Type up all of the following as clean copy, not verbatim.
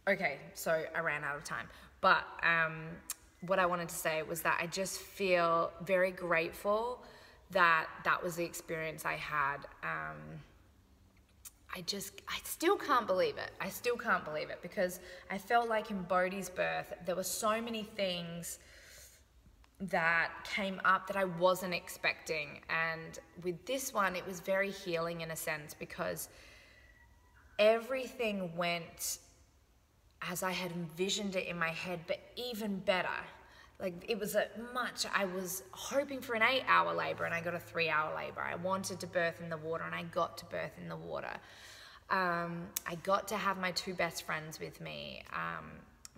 Okay, so I ran out of time. But what I wanted to say was that I just feel very grateful that that was the experience I had. I still can't believe it. I still can't believe it, because I felt like in Bodhi's birth, there were so many things that came up that I wasn't expecting. And with this one, it was very healing in a sense, because everything went as I had envisioned it in my head, but even better. Like, it was I was hoping for an 8-hour labor and I got a 3-hour labor. I wanted to birth in the water and I got to birth in the water. I got to have my 2 best friends with me.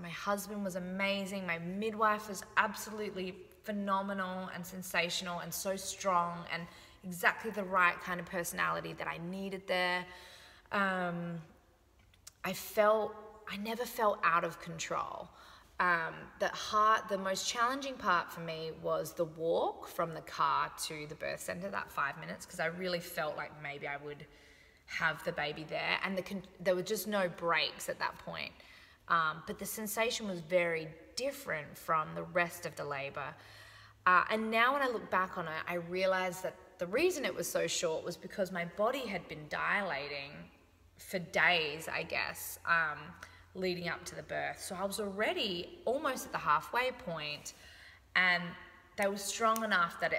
My husband was amazing. My midwife was absolutely phenomenal and sensational and so strong and exactly the right kind of personality that I needed there. I never felt out of control. The most challenging part for me was the walk from the car to the birth center, that 5 minutes, because I really felt like maybe I would have the baby there, and there were just no breaks at that point. But the sensation was very different from the rest of the labor. And now when I look back on it, I realized that the reason it was so short was because my body had been dilating for days, I guess, leading up to the birth. So I was already almost at the halfway point, and they were strong enough that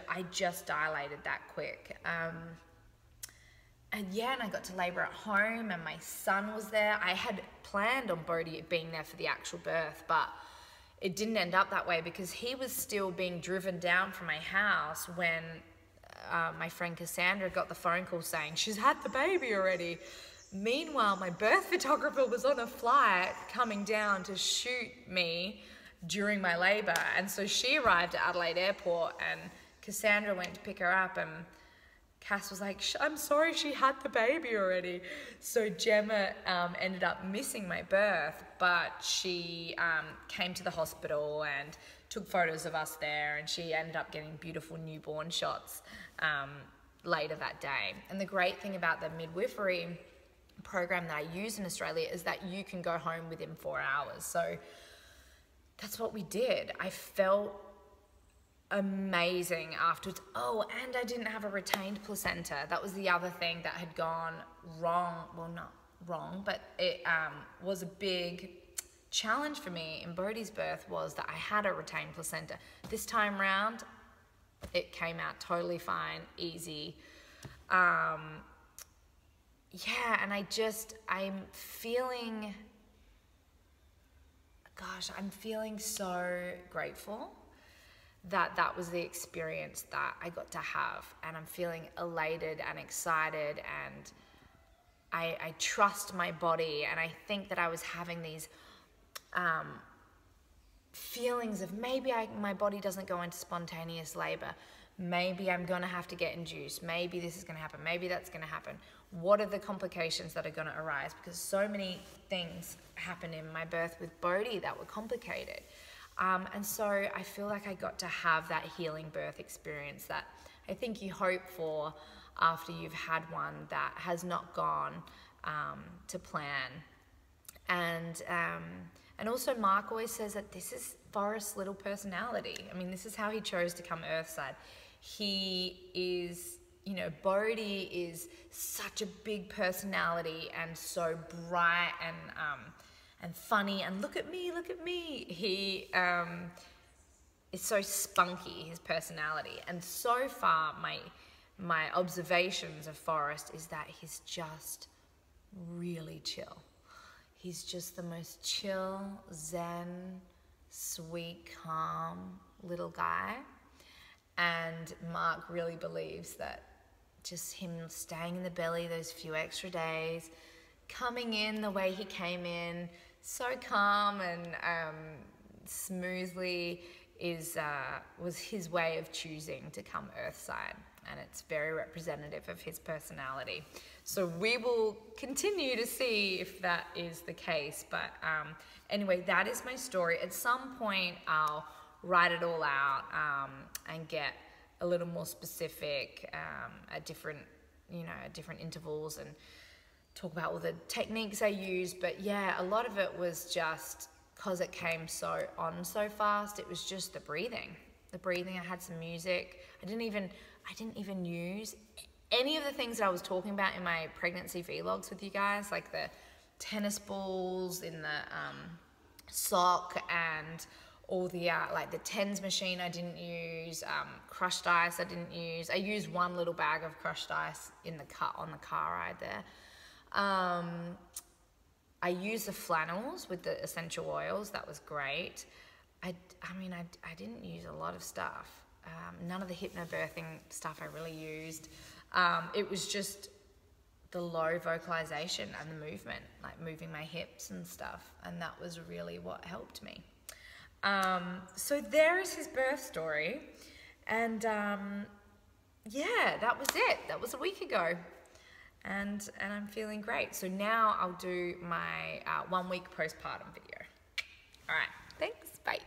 I just dilated that quick. And I got to labor at home, and my son was there. I had planned on Bodhi being there for the actual birth, but it didn't end up that way, because he was still being driven down from my house when my friend Cassandra got the phone call saying she's had the baby already. Meanwhile, my birth photographer was on a flight coming down to shoot me during my labor. And so she arrived at Adelaide Airport, and Cassandra went to pick her up, and Cass was like, I'm sorry, she had the baby already. So Gemma ended up missing my birth, but she came to the hospital and took photos of us there, and she ended up getting beautiful newborn shots later that day. And the great thing about the midwifery program that I use in Australia is that you can go home within 4 hours. So that's what we did. I felt amazing afterwards. Oh, and I didn't have a retained placenta. That was the other thing that had gone wrong. Well, not wrong, but it was a big challenge for me in Bodhi's birth, was that I had a retained placenta. This time round, it came out totally fine, easy. And I'm feeling so grateful that that was the experience that I got to have. And I'm feeling elated and excited, and I trust my body. And I think that I was having these feelings of maybe my body doesn't go into spontaneous labor. Maybe I'm going to have to get induced. Maybe this is going to happen. Maybe that's going to happen. What are the complications that are going to arise? Because so many things happened in my birth with Bodhi that were complicated. And so I feel like I got to have that healing birth experience that I think you hope for after you've had one that has not gone to plan. And also Mark always says that this is Forrest's little personality. I mean, this is how he chose to come earthside. He is, Bodhi is such a big personality and so bright and funny, and look at me. He is so spunky, his personality. And so far, my observations of Forrest is that he's just really chill. He's just the most chill, zen, sweet, calm little guy. And Mark really believes that just him staying in the belly those few extra days, coming in the way he came in, so calm and smoothly, was his way of choosing to come earthside. And it's very representative of his personality. So we will continue to see if that is the case. But anyway, that is my story. At some point, I'll write it all out and get a little more specific at different intervals, and talk about all the techniques I used, but yeah, a lot of it was just because it came so fast. It was just the breathing. I had some music. I didn't even use any of the things that I was talking about in my pregnancy vlogs with you guys, like the tennis balls in the sock and all the like the TENS machine I didn't use, crushed ice I didn't use. I used one little bag of crushed ice in the on the car ride there. I used the flannels with the essential oils. That was great. I didn't use a lot of stuff. None of the hypnobirthing stuff I really used. It was just the low vocalization and the movement, like moving my hips and stuff. And that was really what helped me. So there is his birth story. And yeah, that was it. That was a week ago. And I'm feeling great. So now I'll do my 1 week postpartum video. All right, thanks, bye.